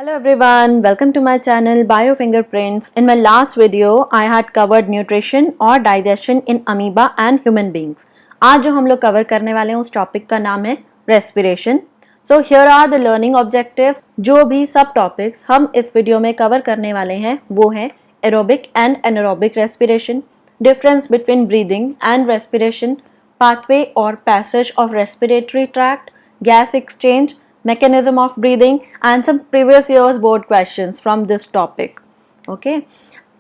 Hello everyone, welcome to my channel Biofingerprints. In my last video, I had covered nutrition और digestion in amoeba and human beings. आज जो हम लोग cover करने वाले हैं उस टॉपिक का नाम है respiration. So here are the learning objectives. जो भी सब टॉपिक्स हम इस वीडियो में कवर करने वाले हैं वो हैं aerobic and anaerobic respiration, difference between breathing and respiration, pathway or passage of respiratory tract, gas exchange, mechanism of breathing and some previous years board questions from this topic. Okay,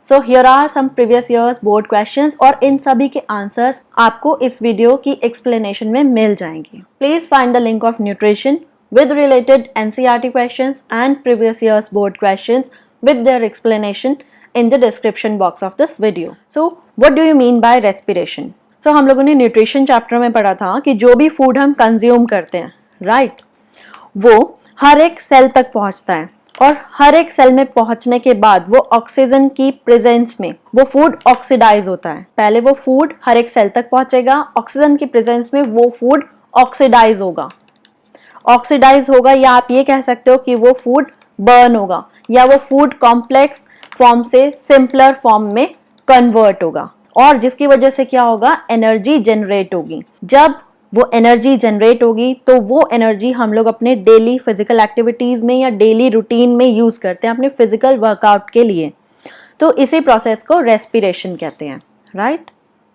so here are some previous years board questions और इन सभी के answers आपको इस video की explanation में मिल जाएंगी. Please find the link of nutrition with related NCERT questions and previous years board questions with their explanation in the description box of this video. So what do you mean by respiration? So हम लोगों ने nutrition chapter में पढ़ा था कि जो भी food हम consume करते हैं, right? वो हर एक सेल तक पहुंचता है और हर एक सेल में पहुंचने के बाद वो ऑक्सीजन की प्रेजेंस में वो फूड ऑक्सीडाइज होता है. पहले वो फूड हर एक सेल तक पहुंचेगा, ऑक्सीजन की प्रेजेंस में वो फूड ऑक्सीडाइज होगा या आप ये कह सकते हो कि वो फूड बर्न होगा या वो फूड कॉम्प्लेक्स फॉर्म से सिंपलर फॉर्म में कन्वर्ट होगा और जिसकी वजह से क्या होगा, एनर्जी जनरेट होगी. जब वो एनर्जी जनरेट होगी तो वो एनर्जी हम लोग अपने डेली फिजिकल एक्टिविटीज़ में या डेली रूटीन में यूज़ करते हैं अपने फिजिकल वर्कआउट के लिए. तो इसी प्रोसेस को रेस्पिरेशन कहते हैं, राइट?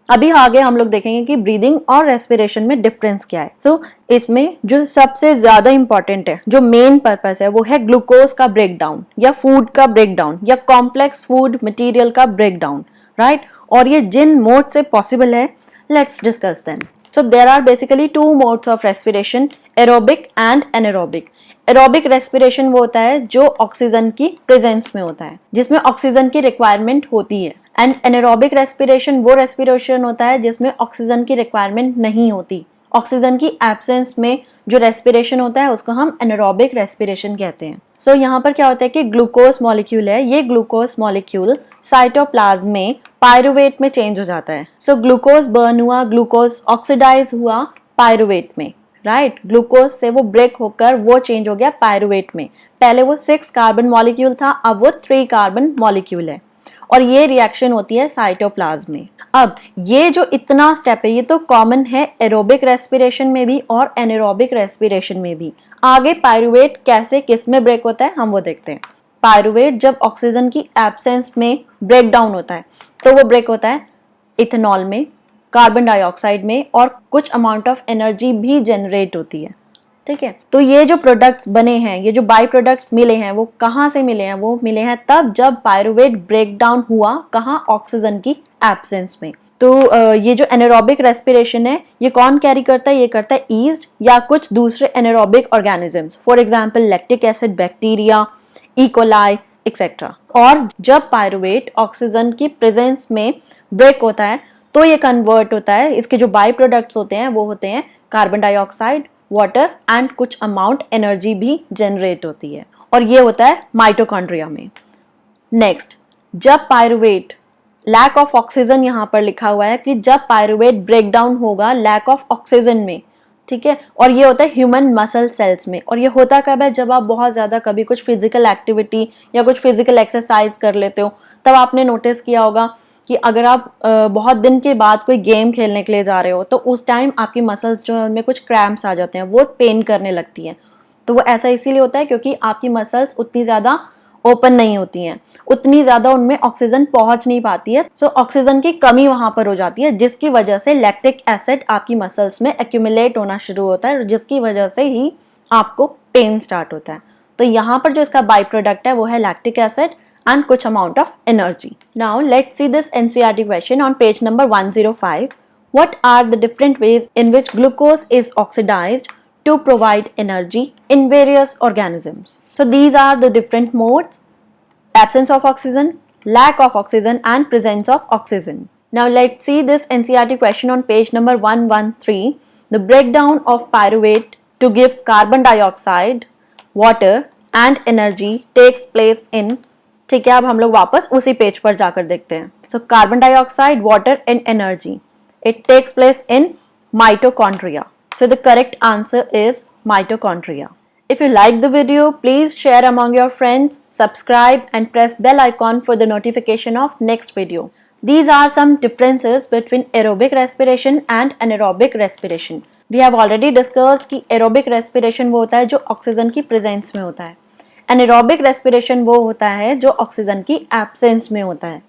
अभी आगे हम लोग देखेंगे कि ब्रीदिंग और रेस्पिरेशन में डिफरेंस क्या है. सो इसमें जो सबसे ज़्यादा इंपॉर्टेंट है, जो मेन पर्पस है, वो है ग्लूकोज का ब्रेकडाउन या फूड का ब्रेकडाउन या कॉम्प्लेक्स फूड मटीरियल का ब्रेकडाउन, राइट? और ये जिन मोड से पॉसिबल है, let's discuss them. So there are basically two modes of respiration, aerobic and anaerobic. Aerobic respiration वो होता है जो ऑक्सीजन की प्रेजेंस में होता है, जिसमें ऑक्सीजन की रिक्वायरमेंट होती है. एंड anaerobic respiration वो रेस्पिरेशन होता है जिसमें ऑक्सीजन की रिक्वायरमेंट नहीं होती. ऑक्सीजन की एब्सेंस में जो रेस्पिरेशन होता है उसको हम anaerobic respiration कहते हैं. सो यहाँ पर क्या होता है कि ग्लूकोज मॉलिक्यूल है, ये ग्लूकोज मॉलिक्यूल साइटोप्लाज्म में पायरुवेट में चेंज हो जाता है. सो ग्लूकोज बर्न हुआ, ग्लूकोज ऑक्सीडाइज हुआ पायरुवेट में, राइट? ग्लूकोज से वो ब्रेक होकर वो चेंज हो गया पायरुवेट में. पहले वो 6 कार्बन मॉलिक्यूल था, अब वो 3 कार्बन मॉलिक्यूल है और ये रिएक्शन होती है साइटोप्लाज्म में. अब ये जो इतना स्टेप है ये तो कॉमन है एरोबिक रेस्पिरेशन में भी और एनारोबिक रेस्पिरेशन में भी. आगे पायरुवेट कैसे किस में ब्रेक होता है हम वो देखते हैं. पायरुवेट जब ऑक्सीजन की एब्सेंस में ब्रेक डाउन होता है तो वो ब्रेक होता है इथेनॉल में, कार्बन डाइऑक्साइड में और कुछ अमाउंट ऑफ एनर्जी भी जनरेट होती है. ठीक है, तो ये जो प्रोडक्ट्स बने हैं, ये जो बाई प्रोडक्ट्स मिले हैं वो कहाँ से मिले हैं? वो मिले हैं तब जब पायरुवेट ब्रेक डाउन हुआ, कहाँ? ऑक्सीजन की एब्सेंस में. तो ये जो एनारोबिक रेस्पिरेशन है ये कौन कैरी करता है? ये करता है ईस्ट या कुछ दूसरे anaerobic organisms, for example lactic acid, bacteria, E coli etcetera. और जब पायरुवेट ऑक्सीजन की प्रेजेंस में ब्रेक होता है तो ये कन्वर्ट होता है, इसके जो बाई प्रोडक्ट्स होते हैं वो होते हैं कार्बन डाइऑक्साइड, वाटर एंड कुछ अमाउंट एनर्जी भी जनरेट होती है और ये होता है माइटोकॉन्ड्रिया में. नेक्स्ट, जब पायरुवेट लैक ऑफ ऑक्सीजन, यहाँ पर लिखा हुआ है कि जब पायरुवेट ब्रेक डाउन होगा लैक ऑफ ऑक्सीजन में, ठीक है, और ये होता है ह्यूमन मसल सेल्स में. और ये होता कब है? जब आप बहुत ज़्यादा कभी कुछ फिजिकल एक्टिविटी या कुछ फिजिकल एक्सरसाइज कर लेते हो, तब आपने नोटिस किया होगा कि अगर आप बहुत दिन के बाद कोई गेम खेलने के लिए जा रहे हो तो उस टाइम आपकी मसल्स जो है उनमें कुछ क्रैम्प्स आ जाते हैं, वो पेन करने लगती हैं. तो वो ऐसा इसीलिए होता है क्योंकि आपकी मसल्स उतनी ज़्यादा ओपन नहीं होती हैं, उतनी ज़्यादा उनमें ऑक्सीजन पहुंच नहीं पाती है. सो ऑक्सीजन की कमी वहाँ पर हो जाती है जिसकी वजह से लैक्टिक एसिड आपकी मसल्स में एक्यूमुलेट होना शुरू होता है जिसकी वजह से ही आपको पेन स्टार्ट होता है. तो यहाँ पर जो इसका बाई प्रोडक्ट है वो है लैक्टिक एसिड and कुछ amount of energy. Now let's see this NCERT question on page number 105. What are the different ways in which glucose is oxidized to provide energy in various organisms? So these are the different modes: absence of oxygen, lack of oxygen and presence of oxygen. Now let's see this NCERT question on page number 113. The breakdown of pyruvate to give carbon dioxide, water and energy takes place in. ठीक है, अब हम लोग वापस उसी page पर जाकर देखते हैं. So carbon dioxide, water and energy, it takes place in mitochondria. So the correct answer is mitochondria. If you like the video, please share among your friends, subscribe and press bell icon for the notification of next video. These are some differences between aerobic respiration and anaerobic respiration. We have already discussed कि aerobic respiration वो होता है जो oxygen की presence में होता है, anaerobic respiration वो होता है जो ऑक्सीजन की एब्सेंस में होता है.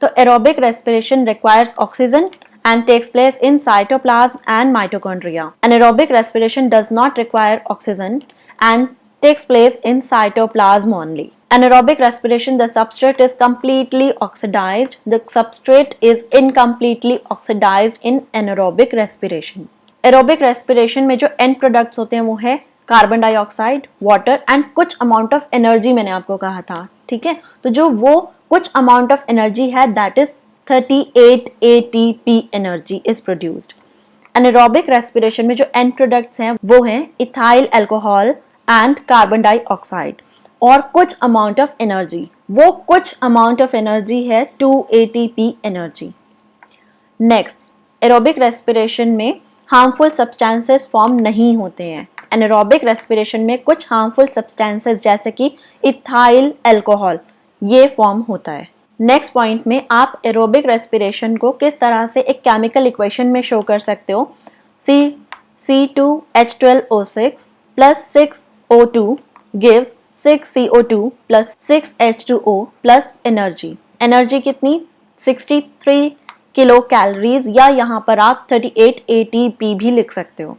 तो aerobic respiration requires oxygen and takes place in cytoplasm and mitochondria. Anaerobic respiration does not require oxygen and takes place in cytoplasm only. Anaerobic respiration, the substrate is completely oxidized. The substrate is incompletely oxidized in anaerobic respiration. Aerobic respiration में जो end products होते हैं वो है carbon dioxide, water and कुछ amount of energy. मैंने आपको कहा था, ठीक है. तो जो वो कुछ अमाउंट ऑफ एनर्जी है that is 38 ATP energy is produced. Anaerobic respiration में जो एंड प्रोडक्ट्स हैं वो हैं ethyl alcohol and carbon dioxide और कुछ अमाउंट ऑफ एनर्जी. वो कुछ अमाउंट ऑफ एनर्जी है 2 ATP energy. Next, aerobic respiration में हार्मफुल सब्सटेंसेस फॉर्म नहीं होते हैं. एनारोबिक रेस्पिरेशन में कुछ हार्मफुल सब्सटेंसेस जैसे कि इथाइल अल्कोहल ये फॉर्म होता है. नेक्स्ट पॉइंट में आप एरोबिक रेस्पिरेशन को किस तरह से एक केमिकल इक्वेशन में शो कर सकते हो. C2H12O6 plus 6O2 gives 6CO2 plus 6H2O plus energy. Energy कितनी? 63 किलो कैलोरीज, या यहाँ पर आप 38 ATP भी लिख सकते हो.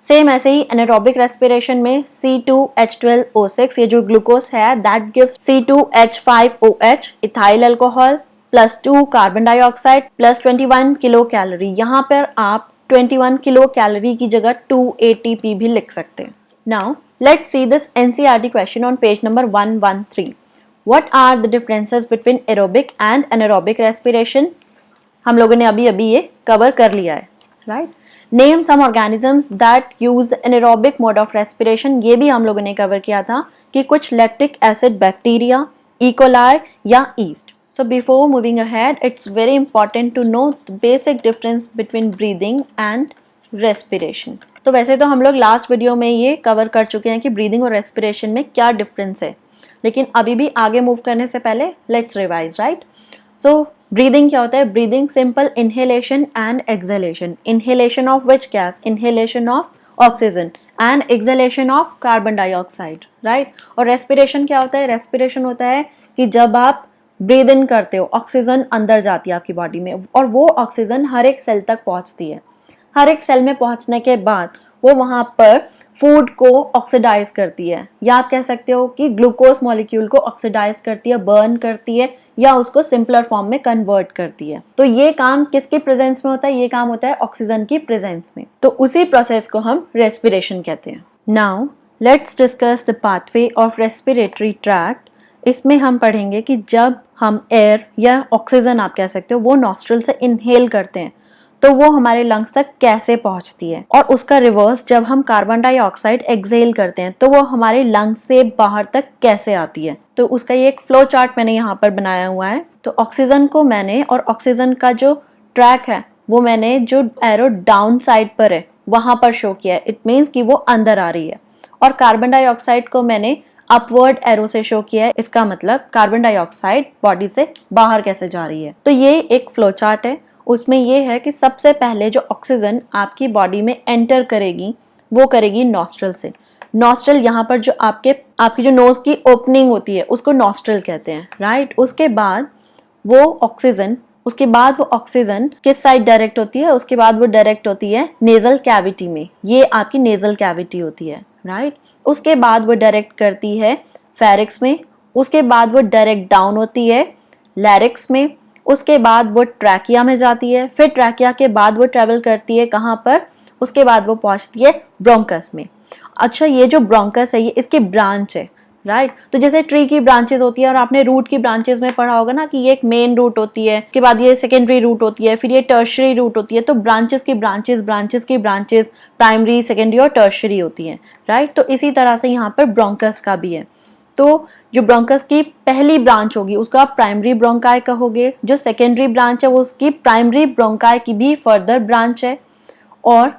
सेम ऐसे ही एनारोबिक रेस्पिरेशन में C2H12O6 ये जो ग्लूकोज है that gives C2H5OH ethyl alcohol plus 2 carbon dioxide plus 21 kilo calorie. यहाँ पर आप 21 किलो कैलोरी की जगह 2 ATP भी लिख सकते हैं. Now let's see this NCERT question on page number 113. What are the differences between aerobic and anaerobic respiration? हम लोगों ने अभी ये कवर कर लिया है, right. Name some organisms that use the anaerobic mode of respiration. ये भी हम लोगों ने कवर किया था कि कुछ lactic acid bacteria, E. coli या yeast. So before moving ahead, it's very important to know the basic difference between breathing and respiration. तो वैसे तो हम लोग लास्ट वीडियो में ये कवर कर चुके हैं कि ब्रीदिंग और रेस्पिरेशन में क्या डिफरेंस है, लेकिन अभी भी आगे मूव करने से पहले let's revise, right. So breathing क्या होता है? Breathing simple inhalation and exhalation. Inhalation of which gas? Inhalation of oxygen and exhalation of carbon dioxide, right. और रेस्पिरेशन क्या होता है? रेस्पिरेशन होता है कि जब आप ब्रीद इन करते हो ऑक्सीजन अंदर जाती है आपकी बॉडी में और वो ऑक्सीजन हर एक सेल तक पहुंचती है. हर एक सेल में पहुंचने के बाद वो वहाँ पर फूड को ऑक्सीडाइज करती है, या आप कह सकते हो कि ग्लूकोज मॉलिक्यूल को ऑक्सीडाइज करती है, बर्न करती है, या उसको सिंपलर फॉर्म में कन्वर्ट करती है. तो ये काम किसके प्रेजेंस में होता है? ये काम होता है ऑक्सीजन की प्रेजेंस में. तो उसी प्रोसेस को हम रेस्पिरेशन कहते हैं. Now let's discuss the pathway of respiratory tract. इसमें हम पढ़ेंगे कि जब हम एयर या ऑक्सीजन आप कह सकते हो वो नॉस्ट्रल से इनहेल करते हैं तो वो हमारे लंग्स तक कैसे पहुंचती है, और उसका रिवर्स जब हम कार्बन डाइऑक्साइड एक्सहेल करते हैं तो वो हमारे लंग्स से बाहर तक कैसे आती है. तो उसका ये एक फ्लो चार्ट मैंने यहाँ पर बनाया हुआ है. तो ऑक्सीजन को मैंने, और ऑक्सीजन का जो ट्रैक है वो मैंने जो एरो डाउन साइड पर है वहां पर शो किया है. इट मीन्स कि वो अंदर आ रही है. और कार्बन डाइऑक्साइड को मैंने अपवर्ड एरो से शो किया है. इसका मतलब कार्बन डाइऑक्साइड बॉडी से बाहर कैसे जा रही है. तो ये एक फ्लो चार्ट है. उसमें ये है कि सबसे पहले जो ऑक्सीजन आपकी बॉडी में एंटर करेगी वो करेगी नॉस्ट्रल से. नॉस्ट्रल यहाँ पर जो आपकी जो नोज की ओपनिंग होती है उसको नॉस्ट्रल कहते हैं, राइट. उसके बाद वो ऑक्सीजन किस साइड डायरेक्ट होती है? उसके बाद वो डायरेक्ट होती है नेजल कैविटी में. ये आपकी नेजल कैविटी होती है, राइट. उसके बाद वो डायरेक्ट करती है फेरिक्स में. उसके बाद वो डायरेक्ट डाउन होती है लैरिक्स में. उसके बाद वो ट्रैकिया में जाती है. फिर ट्रैकिया के बाद वो ट्रेवल करती है कहाँ पर? उसके बाद वो पहुंचती है ब्रोंकस में. अच्छा, ये जो ब्रोंकस है ये इसकी ब्रांच है, राइट. तो जैसे ट्री की ब्रांचेस होती है और आपने रूट की ब्रांचेस में पढ़ा होगा ना कि ये एक मेन रूट होती है, उसके बाद ये सेकेंडरी रूट होती है, फिर ये टर्शरी रूट होती है. तो ब्रांचेस की ब्रांचेस प्राइमरी, सेकेंडरी और टर्शरी होती हैं, राइट. तो इसी तरह से यहाँ पर ब्रोंकस का भी है. तो जो ब्रोंकस की पहली ब्रांच होगी उसको आप प्राइमरी ब्रोंकाई कहोगे. जो सेकेंडरी ब्रांच है वो उसकी प्राइमरी ब्रोंकाई की भी फर्दर ब्रांच है. और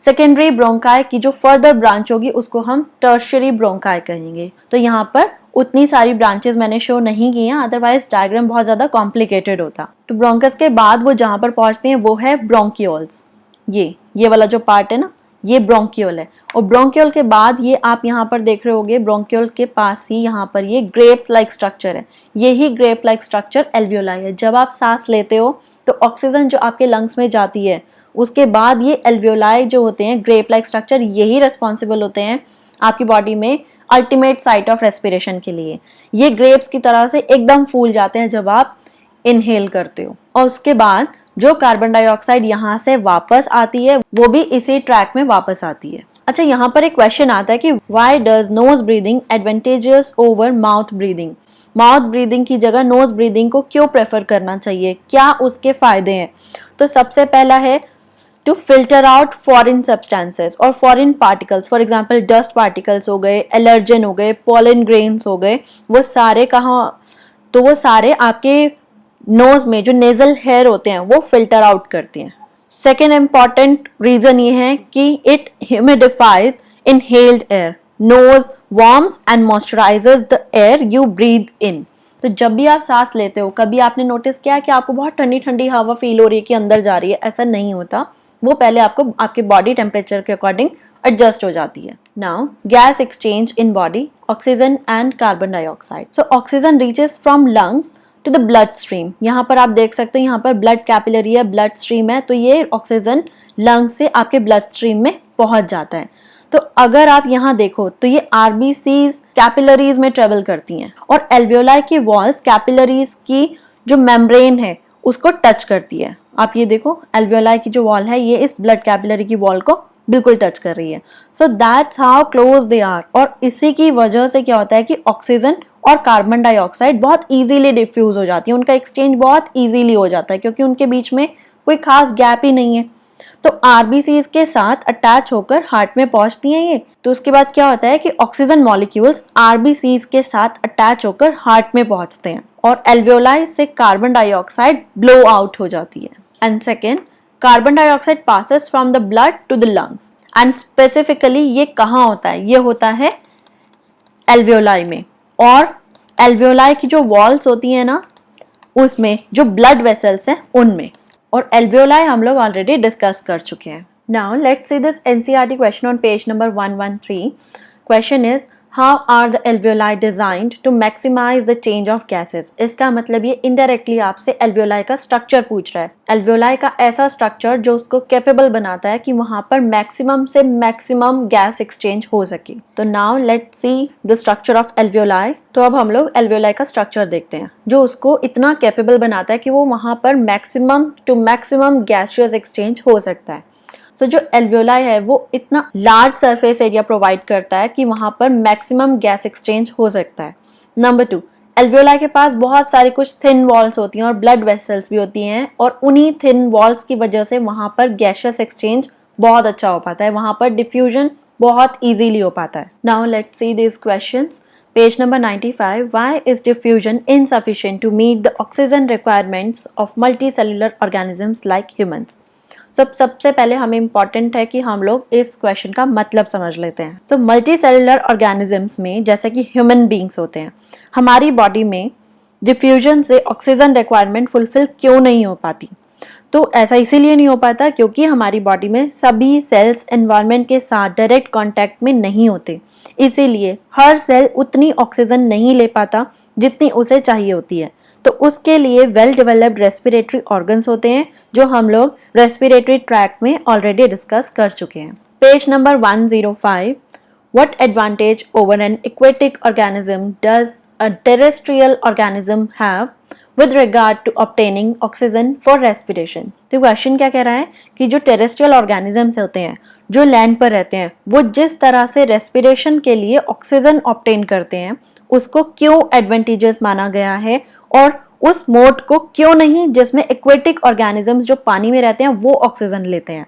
सेकेंडरी ब्रोंकाई की जो फर्दर ब्रांच होगी उसको हम टर्शियरी ब्रोंकाई कहेंगे। तो यहाँ पर उतनी सारी ब्रांचेस मैंने शो नहीं की हैं, अदरवाइज डायग्राम बहुत ज्यादा कॉम्प्लिकेटेड होता। तो ब्रोंकस के बाद वो जहां पर पहुंचते हैं वो है ब्रोंकियोल्स। ये वाला जो पार्ट है ना, ये ब्रोंकियोल है। और ब्रोंकियोल के बाद ये आप यहाँ पर देख रहे होगे, ब्रोंकियोल के पास ही यहाँ पर ये ग्रेप लाइक स्ट्रक्चर है। यही ग्रेप लाइक स्ट्रक्चर एल्वियोलाई है। जब आप सांस लेते हो तो ऑक्सीजन जो आपके लंग्स में जाती है, उसके बाद ये एल्वियोलाई जो होते हैं, ग्रेप लाइक स्ट्रक्चर, यही रिस्पॉन्सिबल होते हैं आपकी बॉडी में अल्टीमेट साइट ऑफ रेस्पिरेशन के लिए। ये ग्रेप्स की तरह से एकदम फूल जाते हैं जब आप इनहेल करते हो। और उसके बाद जो कार्बन डाइऑक्साइड यहाँ से वापस आती है वो भी इसी ट्रैक में वापस आती है। अच्छा, यहाँ पर एक क्वेश्चन आता है कि why does nose breathing advantages over mouth breathing. Mouth breathing की जगह नोज ब्रीदिंग को क्यों प्रेफर करना चाहिए, क्या उसके फायदे हैं? तो सबसे पहला है to filter out foreign substances और foreign particles. For example dust particles हो गए, एलर्जन हो गए, पॉलन ग्रेन्स हो गए, वो सारे कहाँ, तो वो सारे आपके नोज में जो नेजल हेयर होते हैं वो फिल्टर आउट करते हैं। सेकेंड इंपॉर्टेंट रीजन ये है कि it humidifies inhaled air. Nose warms and moisturises the air you breathe in. तो जब भी आप सांस लेते हो, कभी आपने नोटिस किया कि आपको बहुत ठंडी ठंडी हवा फील हो रही है कि अंदर जा रही है? ऐसा नहीं होता, वो पहले आपको आपके बॉडी टेम्परेचर के अकॉर्डिंग एडजस्ट हो जाती है। Now gas exchange in body, oxygen and carbon dioxide. So oxygen reaches from lungs to the blood stream. यहाँ पर आप देख सकते हो, यहाँ पर ब्लड कैपिलरी है, ब्लड स्ट्रीम है, तो ये ऑक्सीजन लंग से आपके ब्लड स्ट्रीम में पहुंच जाता है। तो अगर आप यहाँ देखो तो ये आरबीसीज कैपिलरीज में ट्रेवल करती हैं और एल्वियोलाई की वॉल्स कैपिलरीज की जो मेम्ब्रेन है उसको टच करती है। आप ये देखो, एल्वियोलाई की जो वॉल है ये इस ब्लड कैपिलरी की वॉल को बिल्कुल टच कर रही है। So that's how close they are. और इसी की वजह से क्या होता है कि ऑक्सीजन और कार्बन डाइऑक्साइड बहुत इजीली डिफ्यूज हो जाती है, उनका एक्सचेंज बहुत इजीली हो जाता है क्योंकि उनके बीच में कोई खास गैप ही नहीं है। तो आरबीसीज के साथ अटैच होकर हार्ट में पहुंचती हैं ये। तो उसके बाद क्या होता है कि ऑक्सीजन मॉलिक्यूल्स आरबीसीज के साथ अटैच होकर हार्ट में पहुंचते हैं और एल्वियोलाई से कार्बन डाइऑक्साइड ब्लो आउट हो जाती है। And second, carbon dioxide passes from the blood to the lungs. And specifically ये कहाँ होता है? ये होता है एल्वियोलाई में। और एल्वियोलाई की जो वॉल्स होती है ना, उसमें जो ब्लड वेसल्स हैं उनमें। और एल्वियोलाई हम लोग ऑलरेडी डिस्कस कर चुके हैं। Now let's see this NCERT question on page number 113. Question is how are the alveoli designed to maximise the change of gases. इसका मतलब ये इनडायरेक्टली आपसे एल्वियोलाई का स्ट्रक्चर पूछ रहा है। एल्वियोलाई का ऐसा स्ट्रक्चर जो उसको कैपेबल बनाता है कि वहां पर मैक्सिमम से मैक्सिमम गैस एक्सचेंज हो सके। तो now let's see the structure of alveoli. तो अब हम लोग एल्वियोलाई का स्ट्रक्चर देखते हैं जो उसको इतना कैपेबल बनाता है कि वो वहां पर maximum to maximum gaseous exchange हो सकता है। तो जो एल्वियोलाई है वो इतना लार्ज सरफेस एरिया प्रोवाइड करता है कि वहां पर मैक्सिमम गैस एक्सचेंज हो सकता है। नंबर 2, एल्वियोलाई के पास बहुत सारी कुछ थिन वॉल्स होती हैं और ब्लड वेसल्स भी होती हैं और उन्हीं थिन वॉल्स की वजह से वहां पर गैसियस एक्सचेंज बहुत अच्छा हो पाता है, वहां पर डिफ्यूजन बहुत इजीली हो पाता है। Now let's see this questions. Page number 95. Why is diffusion insufficient to meet the oxygen requirements of multicellular organisms like humans? सबसे पहले हमें इम्पॉर्टेंट है कि हम लोग इस क्वेश्चन का मतलब समझ लेते हैं। तो मल्टी सेलुलर ऑर्गेनिजम्स में जैसे कि ह्यूमन बींग्स होते हैं, हमारी बॉडी में डिफ्यूजन से ऑक्सीजन रिक्वायरमेंट फुलफिल क्यों नहीं हो पाती? तो ऐसा इसीलिए नहीं हो पाता क्योंकि हमारी बॉडी में सभी सेल्स एनवायरनमेंट के साथ डायरेक्ट कांटेक्ट में नहीं होते, इसीलिए हर सेल उतनी ऑक्सीजन नहीं ले पाता जितनी उसे चाहिए होती है। तो उसके लिए वेल डेवलप्ड रेस्पिरेटरी ऑर्गन्स होते हैं जो हम लोग रेस्पिरेटरी ट्रैक्ट में ऑलरेडी डिस्कस कर चुके हैं। Page number 105. What advantage over N aquatic organism does a terrestrial organism have with regard to obtaining oxygen for respiration? तो क्वेश्चन क्या कह रहा है कि जो टेरेस्ट्रियल ऑर्गेनिजम्स होते हैं जो लैंड पर रहते हैं वो जिस तरह से रेस्पिरेशन के लिए ऑक्सीजन ऑब्टेन करते हैं उसको क्यों एडवांटेजेस माना गया है और उस मोड को क्यों नहीं जिसमें एक्वेटिक ऑर्गेनिजम्स जो पानी में रहते हैं वो ऑक्सीजन लेते हैं?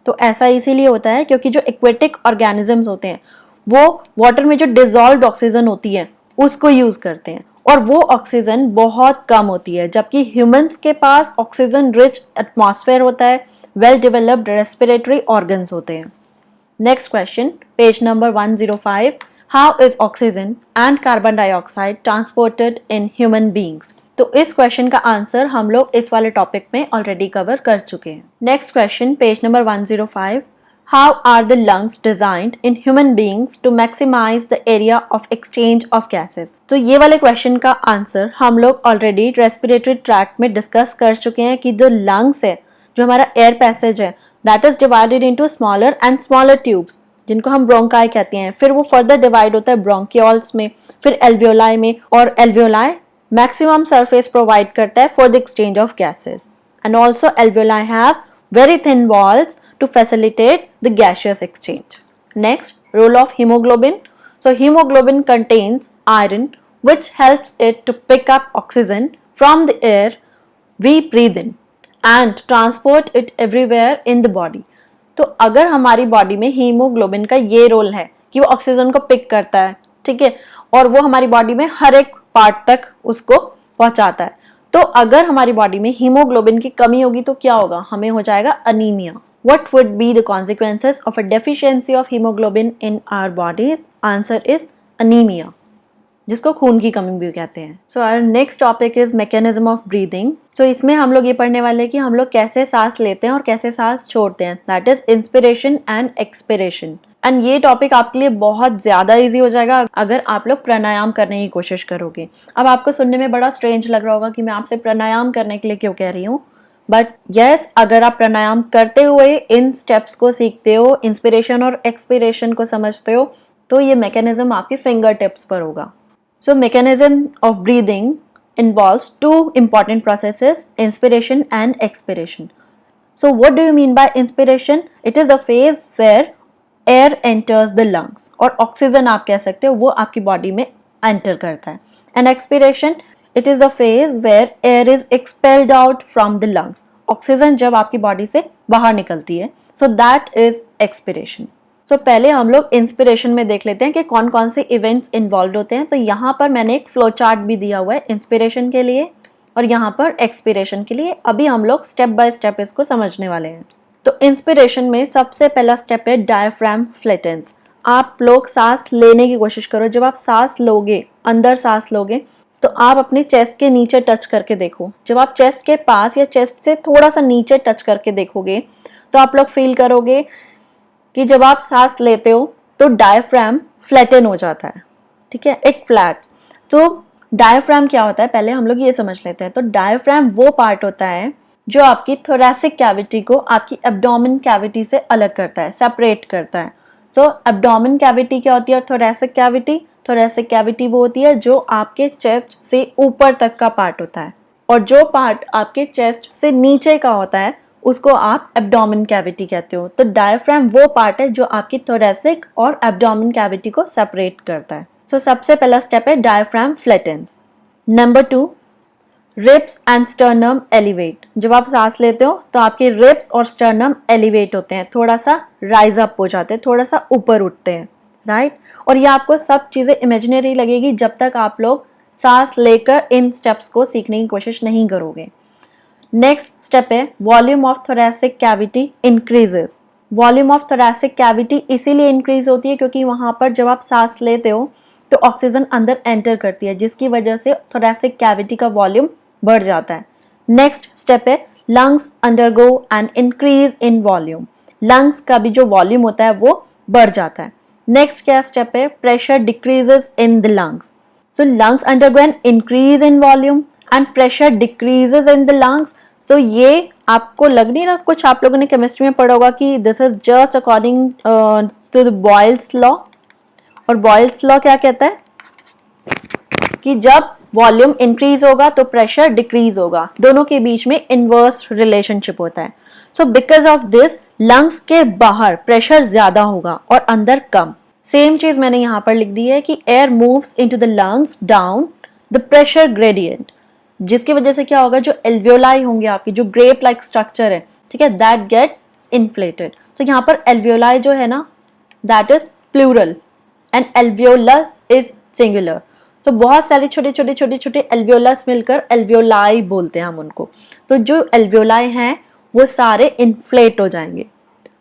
तो ऐसा इसीलिए होता है क्योंकि जो एक्वेटिक ऑर्गेनिजम्स होते हैं वो वाटर में जो डिसॉल्व्ड ऑक्सीजन होती है उसको यूज करते हैं और वो ऑक्सीजन बहुत कम होती है, जबकि ह्यूमंस के पास ऑक्सीजन रिच एटमॉस्फेयर होता है, वेल डेवलप्ड रेस्पिरेटरी ऑर्गन्स होते हैं। Next question, page number 105, how is oxygen and carbon dioxide transported in human beings? तो इस क्वेश्चन का आंसर हम लोग इस वाले टॉपिक में ऑलरेडी कवर कर चुके हैं। Next question, page number 105, how are the lungs designed in human beings to maximise the area of exchange of gases? तो ये वाले क्वेश्चन का आंसर हम लोग ऑलरेडी रेस्पिरेटरी ट्रैक्ट में डिस्कस कर चुके हैं कि जो लंग्स है, जो हमारा एयर पैसेज है, that is divided into smaller and smaller tubes, जिनको हम ब्रोंकाई कहते हैं। फिर वो फर्दर डिवाइड होता है ब्रोंकियोल्स में, फिर एल्वियोलाई में, और एल्वियोलाई मैक्सिमम सरफेस प्रोवाइड करता है for the exchange of gases. And also alveoli have very thin walls to facilitate the gaseous exchange. Next, role of hemoglobin. So hemoglobin contains iron which helps it to pick up oxygen from the air we breathe in and transport it everywhere in the body. तो अगर हमारी body में haemoglobin का ये role है कि वो oxygen को पिक करता है, ठीक है, और वो हमारी बॉडी में हर एक पार्ट तक उसको पहुंचाता है। तो अगर हमारी बॉडी में हीमोग्लोबिन की कमी होगी तो क्या होगा? हमें हो जाएगा anaemia. What would be the consequences of a deficiency of hemoglobin in our bodies? Answer is anemia, जिसको खून की कमी भी कहते हैं। So our next topic is mechanism of breathing. So इसमें हम लोग ये पढ़ने वाले हैं कि हम लोग कैसे सांस लेते हैं और कैसे सांस छोड़ते हैं, that is inspiration and expiration. And ये टॉपिक आपके लिए बहुत ज़्यादा इजी हो जाएगा अगर आप लोग प्राणायाम करने की कोशिश करोगे। अब आपको सुनने में बड़ा स्ट्रेंज लग रहा होगा कि मैं आपसे प्राणायाम करने के लिए क्यों कह रही हूँ, बट यस, अगर आप प्राणायाम करते हुए इन स्टेप्स को सीखते हो, इंस्पिरेशन और एक्सपिरेशन को समझते हो, तो ये मैकेनिज्म आपके फिंगर टिप्स पर होगा। So mechanism of breathing involves two important processes, inspiration and expiration. So what do you mean by inspiration? It is the phase where air enters the lungs, और oxygen आप कह सकते हो वो आपकी बॉडी में एंटर करता है। And expiration, it is the phase where air is expelled out from the lungs, oxygen जब आपकी बॉडी से बाहर निकलती है, so that is expiration. So पहले हम लोग इंस्पिरेशन में देख लेते हैं कि कौन कौन से इवेंट्स इन्वॉल्व होते हैं। तो यहाँ पर मैंने एक फ्लो चार्ट भी दिया हुआ है इंस्पिरेशन के लिए और यहाँ पर एक्सपिरेशन के लिए। अभी हम लोग स्टेप बाय स्टेप इसको समझने वाले हैं। तो इंस्पिरेशन में सबसे पहला स्टेप है डायफ्राम फ्लैटेंस। आप लोग सांस लेने की कोशिश करो। जब आप सांस लोगे, अंदर सांस लोगे, तो आप अपने चेस्ट के नीचे टच करके देखो। जब आप चेस्ट के पास या चेस्ट से थोड़ा सा नीचे टच करके देखोगे तो आप लोग फील करोगे कि जब आप सांस लेते हो तो डायफ्राम फ्लैटन हो जाता है, ठीक है, इट फ्लैट्स। तो डायफ्राम क्या होता है, पहले हम लोग ये समझ लेते हैं। तो डायफ्राम वो पार्ट होता है जो आपकी थोरैसिक कैविटी को आपकी एब्डोमेन कैविटी से अलग करता है, सेपरेट करता है। सो एब्डोमेन कैविटी क्या होती है और थोरैसिक कैविटी? थोरैसिक कैविटी वो होती है जो आपके चेस्ट से ऊपर तक का पार्ट होता है, और जो पार्ट आपके चेस्ट से नीचे का होता है उसको आप एब्डोमेन कैविटी कहते हो। तो डायफ्राम वो पार्ट है जो आपकी थोरैसिक और एब्डोमेन कैविटी को सेपरेट करता है। सो सबसे पहला स्टेप है diaphragm flattens. Number 2, ribs and sternum elevate. जब आप सांस लेते हो तो आपके रिब्स और स्टर्नम एलिवेट होते हैं, थोड़ा सा राइज अप हो जाते हैं, थोड़ा सा ऊपर उठते हैं, राइट। और ये आपको सब चीज़ें इमेजिनरी लगेगी जब तक आप लोग सांस लेकर इन स्टेप्स को सीखने की कोशिश नहीं करोगे। नेक्स्ट स्टेप है volume of thoracic cavity increases. Volume of thoracic cavity इसीलिए इंक्रीज होती है क्योंकि वहाँ पर जब आप सांस लेते हो तो ऑक्सीजन अंदर एंटर करती है, जिसकी वजह से थोरैसिक कैविटी का वॉल्यूम बढ़ जाता है। नेक्स्ट स्टेप है lungs undergo and increase in volume. Lungs का भी जो वॉल्यूम होता है वो बढ़ जाता है। नेक्स्ट क्या स्टेप है, pressure decreases in the lungs. So lungs undergo an increase in volume and pressure decreases in the lungs. तो ये आपको लग नहीं रहा, कुछ आप लोगों ने केमिस्ट्री में पढ़ा होगा कि this is just according to the Boyle's law. और बॉयल्स लॉ क्या कहता है कि जब वॉल्यूम इंक्रीज होगा तो प्रेशर डिक्रीज होगा, दोनों के बीच में इनवर्स रिलेशनशिप होता है। So because of this lungs के बाहर प्रेशर ज्यादा होगा और अंदर कम। सेम चीज मैंने यहाँ पर लिख दी है कि air moves into the lungs down the pressure gradient, जिसकी वजह से क्या होगा, जो एल्वियोलाई होंगे आपकी, जो ग्रेप लाइक स्ट्रक्चर है, ठीक है, दैट गेट्स इन्फ्लेटेड। तो यहाँ पर एल्वियोलाई जो है ना, that is plural and alveolus is singular. तो बहुत सारे छोटे छोटे एल्वियोलस मिलकर एल्वियोलाई बोलते हैं हम उनको। तो जो एल्वियोलाई हैं वो सारे इन्फ्लेट हो जाएंगे,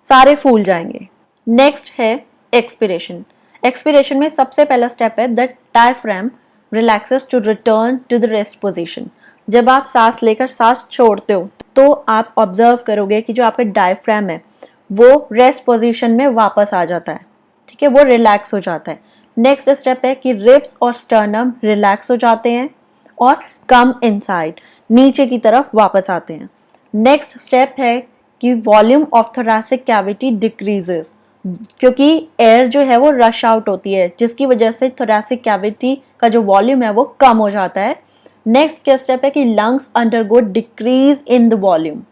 सारे फूल जाएंगे। नेक्स्ट है एक्सपिरेशन। एक्सपिरेशन में सबसे पहला स्टेप है that diaphragm relaxes to return to the rest position. जब आप सांस लेकर सांस छोड़ते हो तो आप ऑब्जर्व करोगे कि जो आपका डायफ्राम है वो रेस्ट पोजीशन में वापस आ जाता है, ठीक है, वो रिलैक्स हो जाता है। नेक्स्ट स्टेप है कि रिब्स और स्टर्नम रिलैक्स हो जाते हैं और कम इनसाइड, नीचे की तरफ वापस आते हैं। नेक्स्ट स्टेप है कि volume of thoracic cavity decreases, क्योंकि एयर जो है वो रश आउट होती है जिसकी वजह से थोरैसिक कैविटी का जो वॉल्यूम है वो कम हो जाता है। नेक्स्ट क्या स्टेप है कि lungs undergo decrease in the volume,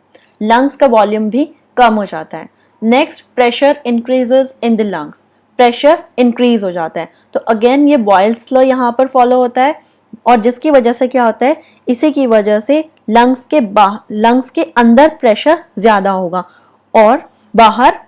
lungs का वॉल्यूम भी कम हो जाता है। Next pressure increases in the lungs, pressure increase हो जाता है। तो अगेन ये बॉयल्स लॉ यहाँ पर फॉलो होता है और जिसकी वजह से क्या होता है, इसी की वजह से लंग्स के अंदर प्रेशर ज्यादा होगा और बाहर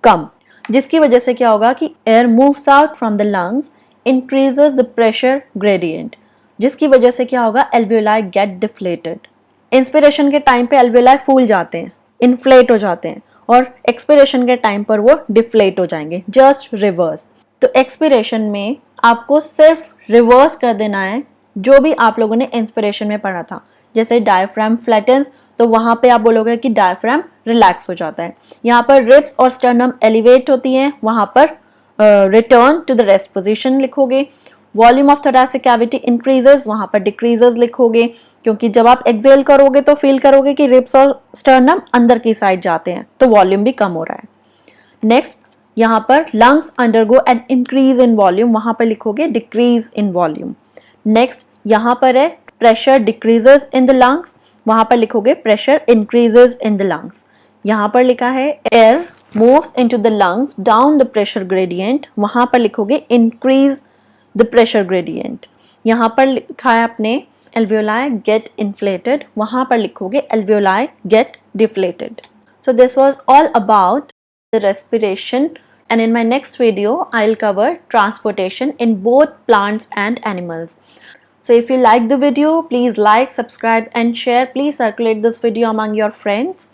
कम, जिसकी वजह से क्या होगा कि air moves out from the lungs, increases the pressure gradient, जिसकी वजह से क्या होगा, एल्वियोलाई गेट डिफ्लेटेड। इंस्पिरेशन के टाइम पे एल्वियोलाई फूल जाते हैं, इन्फ्लेट हो जाते हैं, और एक्सपिरेशन के टाइम पर वो डिफ्लेट हो जाएंगे, जस्ट रिवर्स। तो एक्सपिरेशन में आपको सिर्फ रिवर्स कर देना है जो भी आप लोगों ने इंस्पिरेशन में पढ़ा था। जैसे डायफ्राम फ्लैटेंस, तो वहां पे आप बोलोगे कि डायफ्राम रिलैक्स हो जाता है। यहाँ पर रिब्स और स्टर्नम एलिवेट होती हैं, वहां पर return to the rest position लिखोगे। Volume of thoracic cavity increases, वहां पर डिक्रीजेस लिखोगे, क्योंकि जब आप एक्सेल करोगे तो फील करोगे कि रिब्स और स्टर्नम अंदर की साइड जाते हैं, तो वॉल्यूम भी कम हो रहा है। नेक्स्ट यहाँ पर lungs undergo an increase in volume, वहां पर लिखोगे डिक्रीज इन वॉल्यूम। नेक्स्ट यहाँ पर है pressure decreases in the lungs, वहां पर लिखोगे pressure increases in the lungs. यहाँ पर लिखा है air moves into the lungs down the pressure gradient, वहां पर लिखोगे इंक्रीज द प्रेशर ग्रेडियंट। यहाँ पर लिखा है अपने alveoli get inflated, वहां पर लिखोगे alveoli get deflated. So this was all about the respiration, and in my next video I'll cover transportation in both plants and animals. So if you like the video, please like, subscribe and share. Please circulate this video among your friends.